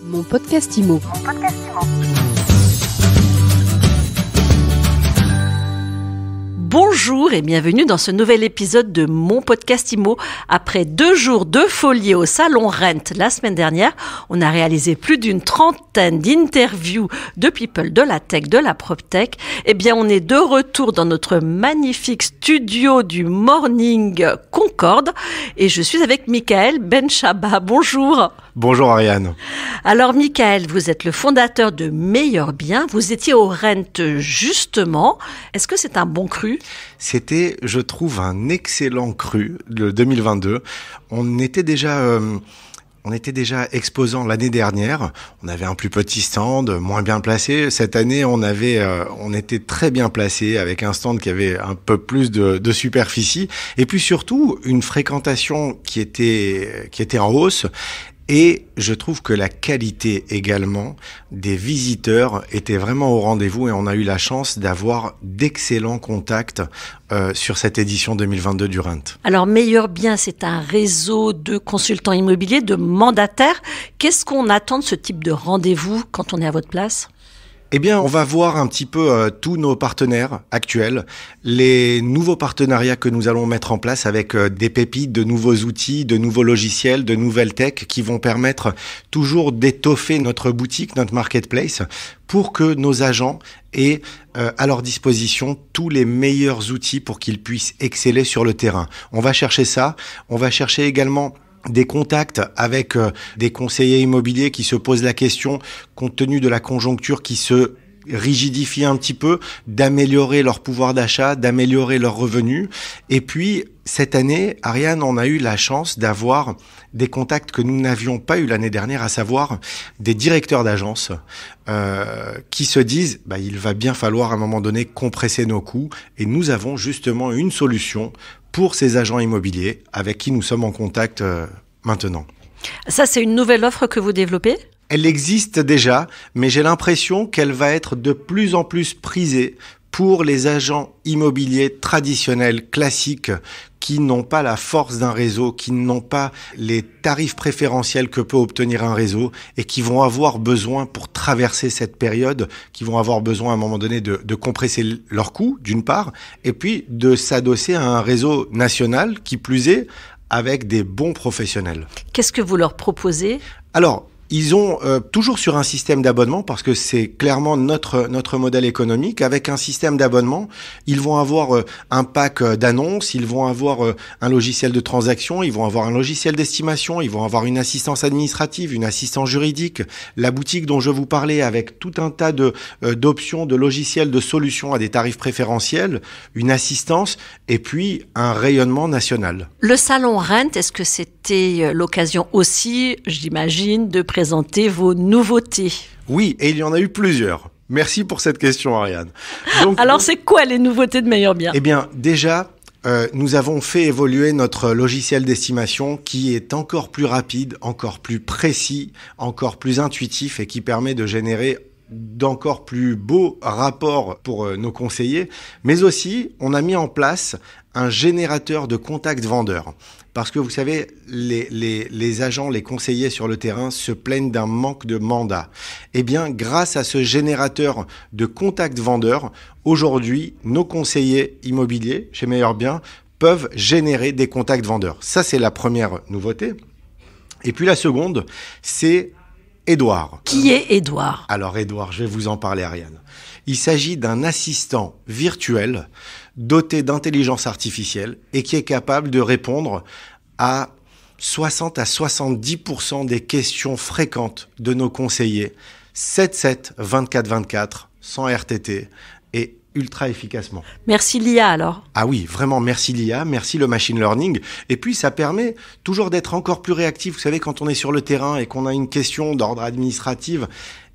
Mon podcast IMO. Bonjour et bienvenue dans ce nouvel épisode de Mon podcast IMO. Après 2 jours de folie au Salon Rent la semaine dernière, on a réalisé plus d'une trentaine d'interviews de people de la tech, de la PropTech. Eh bien, on est de retour dans notre magnifique studio du Morning Concorde et je suis avec Michael Benchaba. Bonjour. Bonjour Ariane. Alors Michael, vous êtes le fondateur de Meilleur Bien. Vous étiez au Rent justement. Est-ce que c'est un bon cru ? C'était, je trouve, un excellent cru de 2022. On était déjà exposant l'année dernière. On avait un plus petit stand, moins bien placé. Cette année, on était très bien placé avec un stand qui avait un peu plus de superficie. Et puis surtout, une fréquentation qui était en hausse. Et je trouve que la qualité également des visiteurs était vraiment au rendez-vous et on a eu la chance d'avoir d'excellents contacts sur cette édition 2022 du Rent. Alors Meilleur Bien, c'est un réseau de consultants immobiliers, de mandataires. Qu'est-ce qu'on attend de ce type de rendez-vous quand on est à votre place ? Eh bien, on va voir un petit peu tous nos partenaires actuels, les nouveaux partenariats que nous allons mettre en place avec des pépites, de nouveaux outils, de nouveaux logiciels, de nouvelles techs qui vont permettre toujours d'étoffer notre boutique, notre marketplace, pour que nos agents aient à leur disposition tous les meilleurs outils pour qu'ils puissent exceller sur le terrain. On va chercher ça, on va chercher également des contacts avec des conseillers immobiliers qui se posent la question, compte tenu de la conjoncture qui se rigidifie un petit peu, d'améliorer leur pouvoir d'achat, d'améliorer leurs revenus. Et puis, cette année, Ariane, on a eu la chance d'avoir des contacts que nous n'avions pas eu l'année dernière, à savoir des directeurs d'agence qui se disent il va bien falloir à un moment donné compresser nos coûts. Et nous avons justement une solution pour ces agents immobiliers avec qui nous sommes en contact maintenant. Ça, c'est une nouvelle offre que vous développez ? Elle existe déjà, mais j'ai l'impression qu'elle va être de plus en plus prisée pour les agents immobiliers traditionnels, classiques, qui n'ont pas la force d'un réseau, qui n'ont pas les tarifs préférentiels que peut obtenir un réseau et qui vont avoir besoin, pour traverser cette période, qui vont avoir besoin à un moment donné de compresser leurs coûts, d'une part, et puis de s'adosser à un réseau national, qui plus est, avec des bons professionnels. Qu'est-ce que vous leur proposez ? Alors, ils ont toujours sur un système d'abonnement, parce que c'est clairement notre modèle économique. Avec un système d'abonnement, ils vont avoir un pack d'annonces, ils vont avoir un logiciel de transaction, ils vont avoir un logiciel d'estimation, ils vont avoir une assistance administrative, une assistance juridique, la boutique dont je vous parlais avec tout un tas d'options, de logiciels, de solutions à des tarifs préférentiels, une assistance et puis un rayonnement national. Le salon Rent, est-ce que c'était l'occasion aussi, j'imagine, de présenter vos nouveautés ? Oui, et il y en a eu plusieurs. Merci pour cette question, Ariane. Alors, c'est quoi les nouveautés de Meilleur Bien ? Eh bien, déjà, nous avons fait évoluer notre logiciel d'estimation qui est encore plus rapide, encore plus précis, encore plus intuitif et qui permet de générer d'encore plus beaux rapports pour nos conseillers. Mais aussi, on a mis en place un générateur de contacts vendeurs. Parce que vous savez, les agents, les conseillers sur le terrain se plaignent d'un manque de mandat. Eh bien, grâce à ce générateur de contacts vendeurs, aujourd'hui, nos conseillers immobiliers chez Meilleur Bien peuvent générer des contacts vendeurs. Ça, c'est la première nouveauté. Et puis la seconde, c'est Édouard. Qui est Édouard ? Alors Édouard, je vais vous en parler, Ariane. Il s'agit d'un assistant virtuel doté d'intelligence artificielle et qui est capable de répondre à 60 à 70% des questions fréquentes de nos conseillers, 7/7, 24/24, sans RTT et ultra efficacement. Merci l'IA alors. Ah oui, vraiment merci l'IA, merci le machine learning. Et puis ça permet toujours d'être encore plus réactif. Vous savez, quand on est sur le terrain et qu'on a une question d'ordre administratif,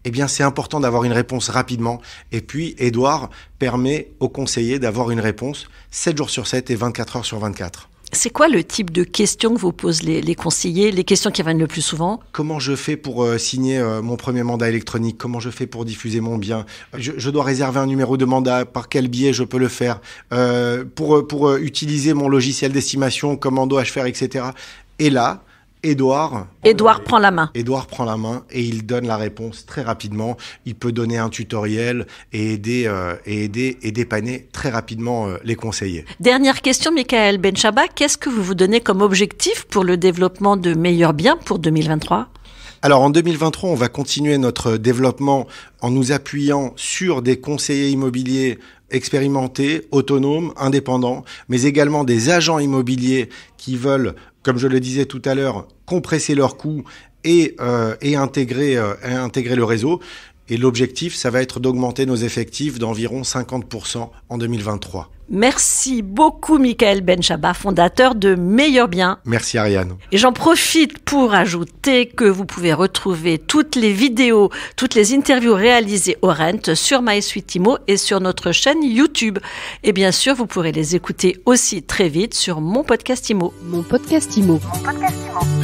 eh bien c'est important d'avoir une réponse rapidement. Et puis Édouard permet aux conseillers d'avoir une réponse 7 jours sur 7 et 24 heures sur 24. C'est quoi le type de questions que vous posent les conseillers, les questions qui reviennent le plus souvent ? Comment je fais pour signer mon premier mandat électronique ? Comment je fais pour diffuser mon bien ? Je dois réserver un numéro de mandat, par quel biais je peux le faire ? Pour utiliser mon logiciel d'estimation, comment dois-je faire, etc. Et là, Édouard prend la main. Édouard prend la main et il donne la réponse très rapidement. Il peut donner un tutoriel et dépanner très rapidement les conseillers. Dernière question, Michael Benchaba, qu'est-ce que vous vous donnez comme objectif pour le développement de Meilleur Bien pour 2023 ? Alors en 2023, on va continuer notre développement en nous appuyant sur des conseillers immobiliers expérimentés, autonomes, indépendants, mais également des agents immobiliers qui veulent, comme je le disais tout à l'heure, compresser leurs coûts et intégrer le réseau. Et l'objectif, ça va être d'augmenter nos effectifs d'environ 50% en 2023. Merci beaucoup, Michael Benchaba, fondateur de Meilleur Bien. Merci, Ariane. Et j'en profite pour ajouter que vous pouvez retrouver toutes les vidéos, toutes les interviews réalisées au Rent sur MySuite Immo et sur notre chaîne YouTube. Et bien sûr, vous pourrez les écouter aussi très vite sur Mon Podcast Immo. Mon Podcast Immo. Mon Podcast Immo.